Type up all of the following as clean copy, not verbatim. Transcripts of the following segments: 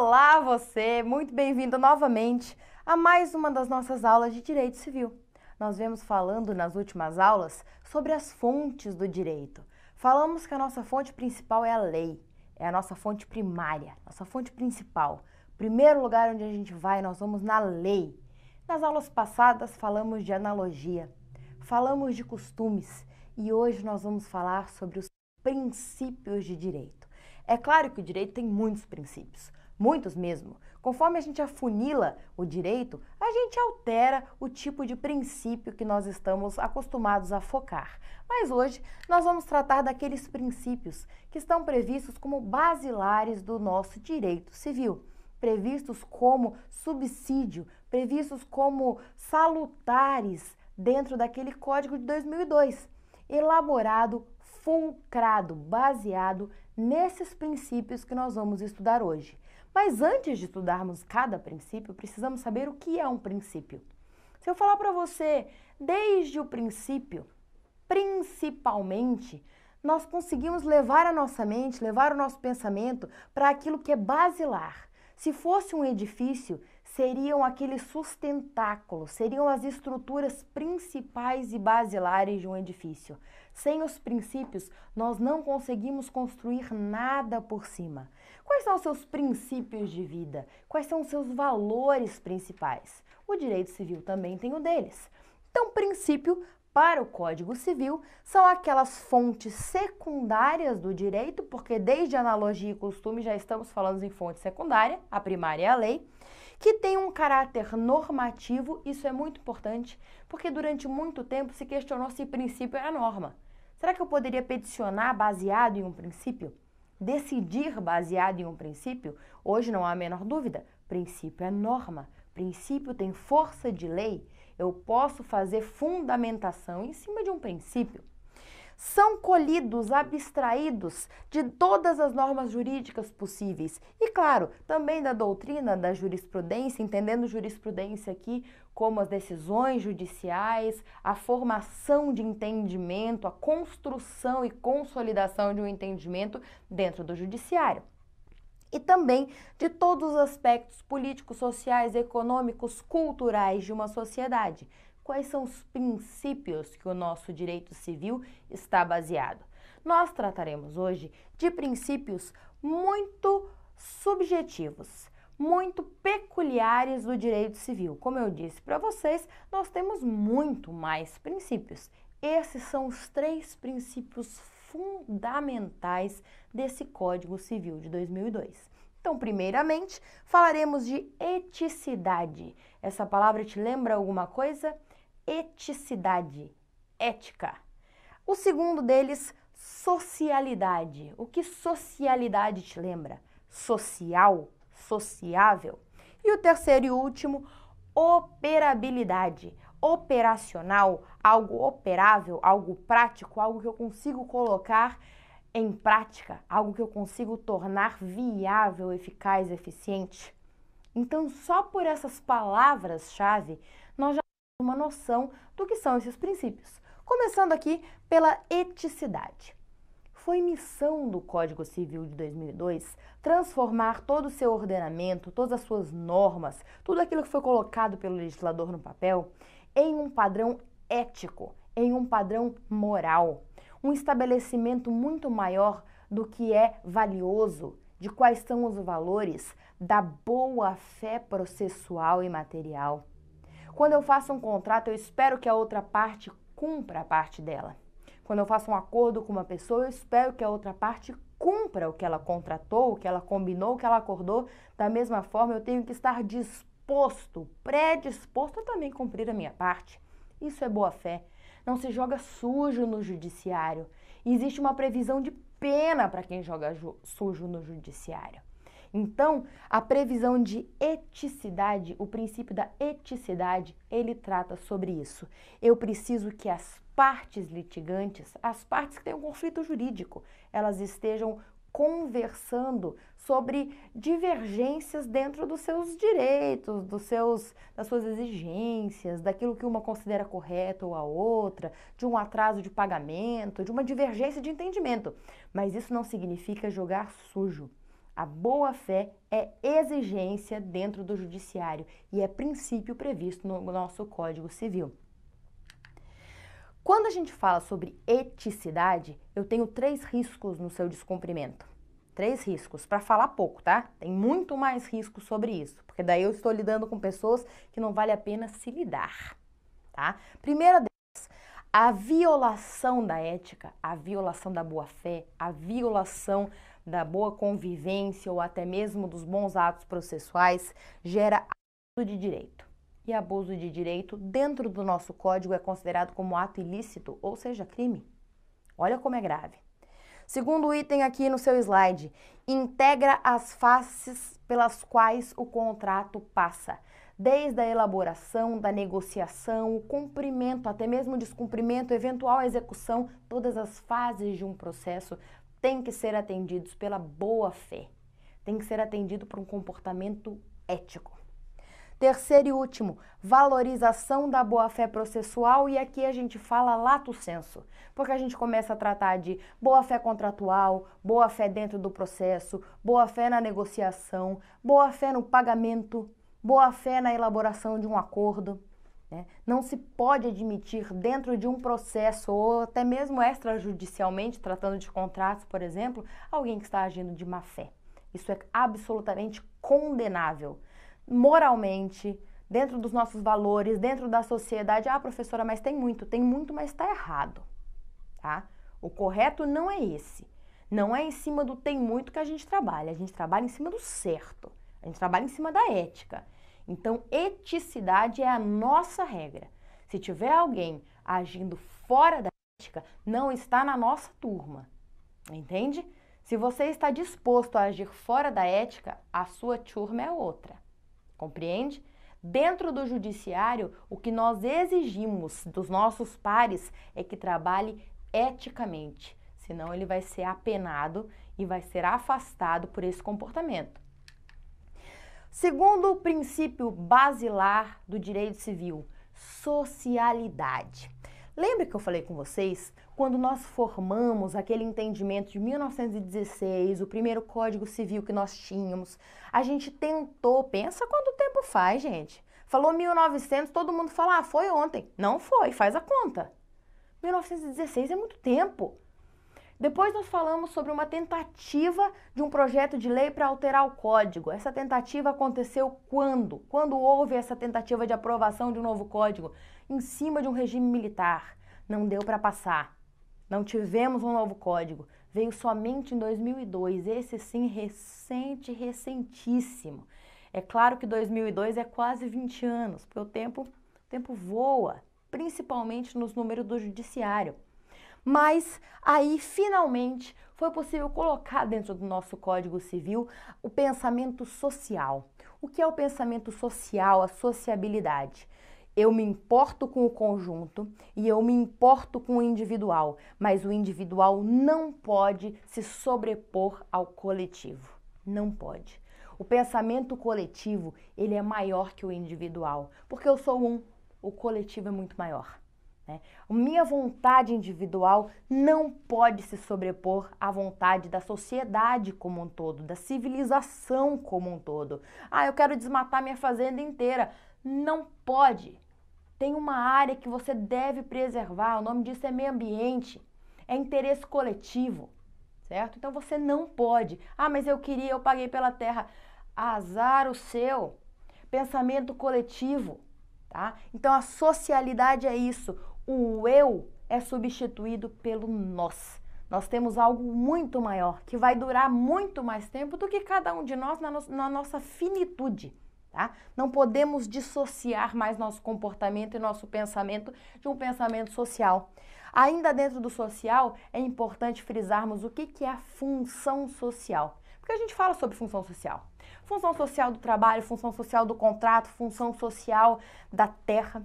Olá você, muito bem-vindo novamente a mais uma das nossas aulas de Direito Civil. Nós vemos falando nas últimas aulas sobre as fontes do direito. Falamos que a nossa fonte principal é a lei, é a nossa fonte primária, nossa fonte principal. Primeiro lugar onde a gente vai, nós vamos na lei. Nas aulas passadas falamos de analogia, falamos de costumes e hoje nós vamos falar sobre os princípios de direito. É claro que o direito tem muitos princípios, muitos mesmo. Conforme a gente afunila o direito, a gente altera o tipo de princípio que nós estamos acostumados a focar. Mas hoje nós vamos tratar daqueles princípios que estão previstos como basilares do nosso direito civil, previstos como subsídio, previstos como salutares dentro daquele Código de 2002, elaborado, fulcrado, baseado nesses princípios que nós vamos estudar hoje. Mas antes de estudarmos cada princípio, precisamos saber o que é um princípio. Se eu falar para você, desde o princípio, principalmente, nós conseguimos levar a nossa mente, levar o nosso pensamento para aquilo que é basilar. Se fosse um edifício, seriam aqueles sustentáculos, seriam as estruturas principais e basilares de um edifício. Sem os princípios, nós não conseguimos construir nada por cima. Quais são os seus princípios de vida? Quais são os seus valores principais? O direito civil também tem o deles. Então, princípio para o Código Civil são aquelas fontes secundárias do direito, porque desde analogia e costume já estamos falando em fonte secundária, a primária é a lei, que tem um caráter normativo. Isso é muito importante, porque durante muito tempo se questionou se princípio é a norma. Será que eu poderia peticionar baseado em um princípio? Decidir baseado em um princípio? Hoje não há a menor dúvida, princípio é norma, princípio tem força de lei. Eu posso fazer fundamentação em cima de um princípio. São colhidos, abstraídos de todas as normas jurídicas possíveis. E, claro, também da doutrina, da jurisprudência, entendendo jurisprudência aqui como as decisões judiciais, a formação de entendimento, a construção e consolidação de um entendimento dentro do judiciário. E também de todos os aspectos políticos, sociais, econômicos, culturais de uma sociedade. Quais são os princípios que o nosso direito civil está baseado? Nós trataremos hoje de princípios muito subjetivos, muito peculiares do direito civil. Como eu disse para vocês, nós temos muito mais princípios. Esses são os 3 princípios fundamentais desse Código Civil de 2002. Então, primeiramente, falaremos de eticidade. Essa palavra te lembra alguma coisa? Eticidade, ética. O segundo deles, socialidade. O que socialidade te lembra? Social, sociável. E o terceiro e último, operabilidade. Operacional, algo operável, algo prático, algo que eu consigo colocar em prática, algo que eu consigo tornar viável, eficaz, eficiente. Então, só por essas palavras-chave, nós já temos uma noção do que são esses princípios. Começando aqui pela eticidade. Foi missão do Código Civil de 2002 transformar todo o seu ordenamento, todas as suas normas, tudo aquilo que foi colocado pelo legislador no papel, em um padrão ético, em um padrão moral, um estabelecimento muito maior do que é valioso, de quais são os valores da boa-fé processual e material. Quando eu faço um contrato, eu espero que a outra parte cumpra a parte dela. Quando eu faço um acordo com uma pessoa, eu espero que a outra parte cumpra o que ela contratou, o que ela combinou, o que ela acordou. Da mesma forma, eu tenho que estar disposto, predisposto a também cumprir a minha parte. Isso é boa-fé. Não se joga sujo no judiciário. Existe uma previsão de pena para quem joga sujo no judiciário. Então, a previsão de eticidade, o princípio da eticidade, ele trata sobre isso. Eu preciso que as partes litigantes, as partes que têm um conflito jurídico, elas estejam conversando sobre divergências dentro dos seus direitos, das suas exigências, daquilo que uma considera correto ou a outra, de um atraso de pagamento, de uma divergência de entendimento. Mas isso não significa jogar sujo. A boa-fé é exigência dentro do judiciário e é princípio previsto no nosso Código Civil. Quando a gente fala sobre eticidade, eu tenho 3 riscos no seu descumprimento. 3 riscos, para falar pouco, tá? Tem muito mais riscos sobre isso, porque daí eu estou lidando com pessoas que não vale a pena se lidar, tá? Primeira delas, a violação da ética, a violação da boa-fé, a violação da boa convivência ou até mesmo dos bons atos processuais gera abuso de direito. E abuso de direito dentro do nosso código é considerado como ato ilícito, ou seja, crime. Olha como é grave. Segundo item aqui no seu slide, integra as faces pelas quais o contrato passa. Desde a elaboração, da negociação, o cumprimento, até mesmo o descumprimento, eventual execução, todas as fases de um processo têm que ser atendidos pela boa-fé. Tem que ser atendido por um comportamento ético. Terceiro e último, valorização da boa-fé processual, e aqui a gente fala lato sensu, porque a gente começa a tratar de boa-fé contratual, boa-fé dentro do processo, boa-fé na negociação, boa-fé no pagamento, boa-fé na elaboração de um acordo, né? Não se pode admitir dentro de um processo ou até mesmo extrajudicialmente, tratando de contratos, por exemplo, alguém que está agindo de má-fé. Isso é absolutamente condenável. Moralmente, dentro dos nossos valores, dentro da sociedade. Ah, professora, mas tem muito, mas está errado, tá? O correto não é esse. Não é em cima do tem muito que a gente trabalha em cima do certo, a gente trabalha em cima da ética. Então, eticidade é a nossa regra. Se tiver alguém agindo fora da ética, não está na nossa turma, entende? Se você está disposto a agir fora da ética, a sua turma é outra. Compreende? Dentro do judiciário, o que nós exigimos dos nossos pares é que trabalhe eticamente, senão ele vai ser apenado e vai ser afastado por esse comportamento. Segundo o princípio basilar do direito civil, socialidade. Lembra que eu falei com vocês, quando nós formamos aquele entendimento de 1916, o primeiro Código Civil que nós tínhamos, a gente tentou, pensa quanto tempo faz, gente. Falou 1900, todo mundo fala, ah, foi ontem. Não foi, faz a conta. 1916 é muito tempo. Depois nós falamos sobre uma tentativa de um projeto de lei para alterar o código. Essa tentativa aconteceu quando? Quando houve essa tentativa de aprovação de um novo código? Em cima de um regime militar. Não deu para passar. Não tivemos um novo código. Veio somente em 2002. Esse sim, recente, recentíssimo. É claro que 2002 é quase 20 anos, porque o tempo voa, principalmente nos números do judiciário. Mas aí, finalmente, foi possível colocar dentro do nosso Código Civil o pensamento social. O que é o pensamento social, a sociabilidade? Eu me importo com o conjunto e eu me importo com o individual, mas o individual não pode se sobrepor ao coletivo. Não pode. O pensamento coletivo, ele é maior que o individual, porque eu sou um, o coletivo é muito maior. A minha vontade individual não pode se sobrepor à vontade da sociedade como um todo, da civilização como um todo. Ah, eu quero desmatar minha fazenda inteira. Não pode. Tem uma área que você deve preservar, o nome disso é meio ambiente, é interesse coletivo, certo? Então você não pode. Ah, mas eu queria, eu paguei pela terra. Azar o seu. Pensamento coletivo, tá? Então a socialidade é isso. O eu é substituído pelo nós. Nós temos algo muito maior, que vai durar muito mais tempo do que cada um de nós na nossa finitude, tá? Não podemos dissociar mais nosso comportamento e nosso pensamento de um pensamento social. Ainda dentro do social, é importante frisarmos o que é a função social. Porque a gente fala sobre função social. Função social do trabalho, função social do contrato, função social da terra,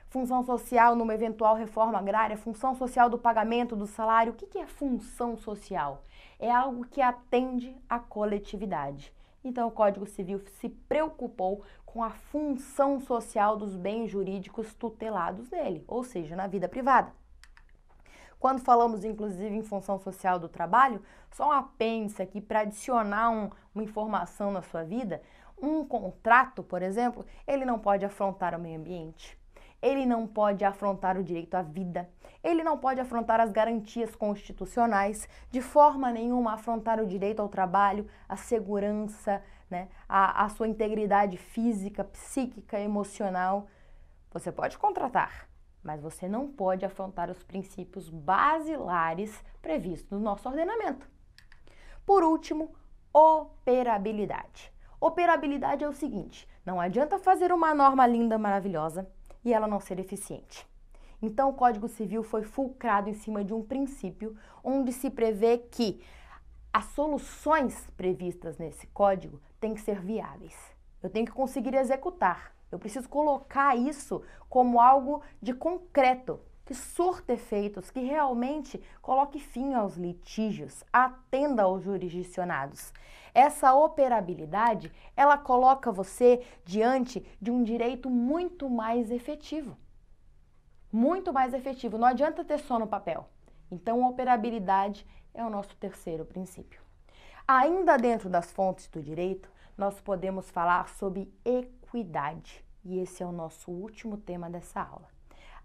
função social numa eventual reforma agrária, função social do pagamento do salário. O que é função social? É algo que atende à coletividade. Então, o Código Civil se preocupou com a função social dos bens jurídicos tutelados nele, ou seja, na vida privada. Quando falamos, inclusive, em função social do trabalho, só um apêndice aqui para adicionar uma informação na sua vida. Um contrato, por exemplo, ele não pode afrontar o meio ambiente, ele não pode afrontar o direito à vida, ele não pode afrontar as garantias constitucionais, de forma nenhuma afrontar o direito ao trabalho, a segurança, né, a sua integridade física, psíquica, emocional. Você pode contratar, mas você não pode afrontar os princípios basilares previstos no nosso ordenamento. Por último, operabilidade. Operabilidade é o seguinte: não adianta fazer uma norma linda, maravilhosa e ela não ser eficiente. Então, o Código Civil foi fulcrado em cima de um princípio onde se prevê que as soluções previstas nesse código têm que ser viáveis. Eu tenho que conseguir executar. Eu preciso colocar isso como algo de concreto, que surta efeitos, que realmente coloque fim aos litígios, atenda aos jurisdicionados. Essa operabilidade, ela coloca você diante de um direito muito mais efetivo. Muito mais efetivo. Não adianta ter só no papel. Então, a operabilidade é o nosso terceiro princípio. Ainda dentro das fontes do direito, nós podemos falar sobre equidade. E esse é o nosso último tema dessa aula.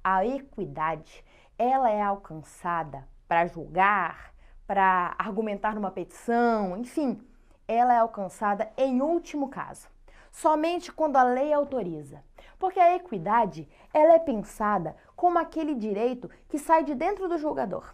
A equidade, ela é alcançada para julgar, para argumentar numa petição, enfim, ela é alcançada em último caso, somente quando a lei autoriza. Porque a equidade, ela é pensada como aquele direito que sai de dentro do julgador.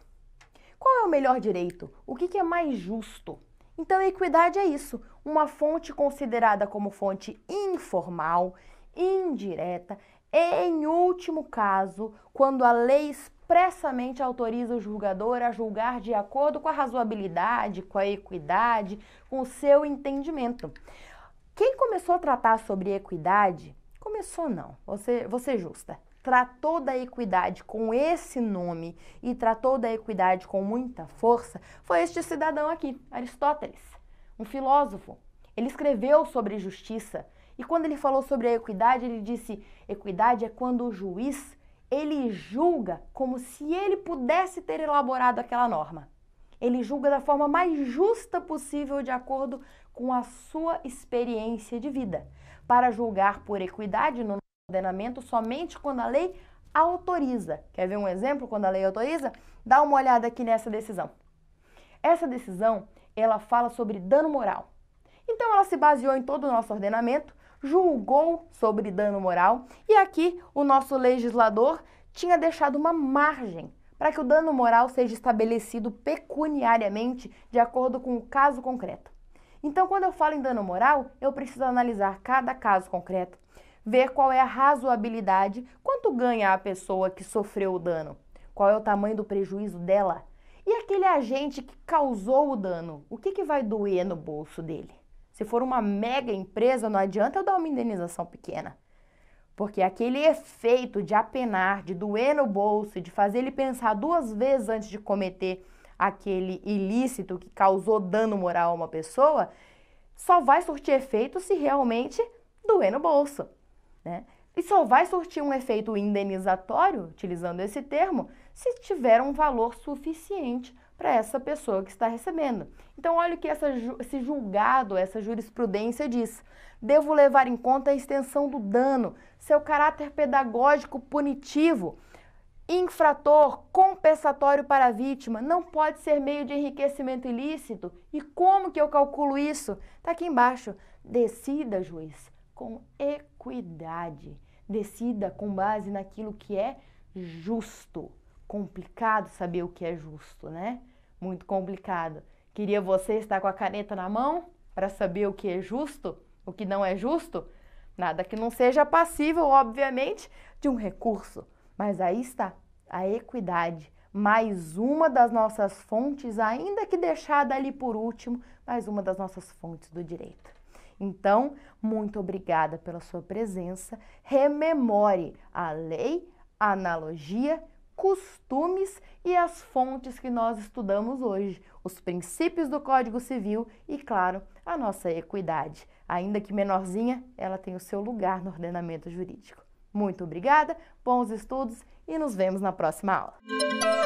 Qual é o melhor direito? O que é mais justo? Então, a equidade é isso, uma fonte considerada como fonte informal, indireta, em último caso, quando a lei expressamente autoriza o julgador a julgar de acordo com a razoabilidade, com a equidade, com o seu entendimento. Quem começou a tratar sobre equidade, começou não, vou ser justa, tratou da equidade com esse nome e tratou da equidade com muita força, foi este cidadão aqui, Aristóteles, um filósofo. Ele escreveu sobre justiça. E quando ele falou sobre a equidade, ele disse: equidade é quando o juiz, ele julga como se ele pudesse ter elaborado aquela norma. Ele julga da forma mais justa possível de acordo com a sua experiência de vida. Para julgar por equidade no ordenamento somente quando a lei autoriza. Quer ver um exemplo quando a lei autoriza? Dá uma olhada aqui nessa decisão. Essa decisão, ela fala sobre dano moral. Então, ela se baseou em todo o nosso ordenamento, julgou sobre dano moral e aqui o nosso legislador tinha deixado uma margem para que o dano moral seja estabelecido pecuniariamente de acordo com o caso concreto. Então, quando eu falo em dano moral, eu preciso analisar cada caso concreto, ver qual é a razoabilidade, quanto ganha a pessoa que sofreu o dano, qual é o tamanho do prejuízo dela e aquele agente que causou o dano, o que vai doer no bolso dele? Se for uma mega empresa, não adianta eu dar uma indenização pequena. Porque aquele efeito de apenar, de doer no bolso, de fazer ele pensar duas vezes antes de cometer aquele ilícito que causou dano moral a uma pessoa, só vai surtir efeito se realmente doer no bolso, né? E só vai surtir um efeito indenizatório, utilizando esse termo, se tiver um valor suficiente para essa pessoa que está recebendo. Então, olha o que esse julgado, essa jurisprudência diz. Devo levar em conta a extensão do dano, seu caráter pedagógico punitivo, infrator, compensatório para a vítima, não pode ser meio de enriquecimento ilícito. E como que eu calculo isso? Está aqui embaixo. Decida, juiz, com equidade. Decida com base naquilo que é justo. Complicado saber o que é justo, né? Muito complicado. Queria você estar com a caneta na mão para saber o que é justo, o que não é justo? Nada que não seja passível, obviamente, de um recurso. Mas aí está a equidade, mais uma das nossas fontes, ainda que deixada ali por último, mais uma das nossas fontes do direito. Então, muito obrigada pela sua presença. Rememore a lei, a analogia, costumes e as fontes que nós estudamos hoje, os princípios do Código Civil e, claro, a nossa equidade. Ainda que menorzinha, ela tem o seu lugar no ordenamento jurídico. Muito obrigada, bons estudos e nos vemos na próxima aula.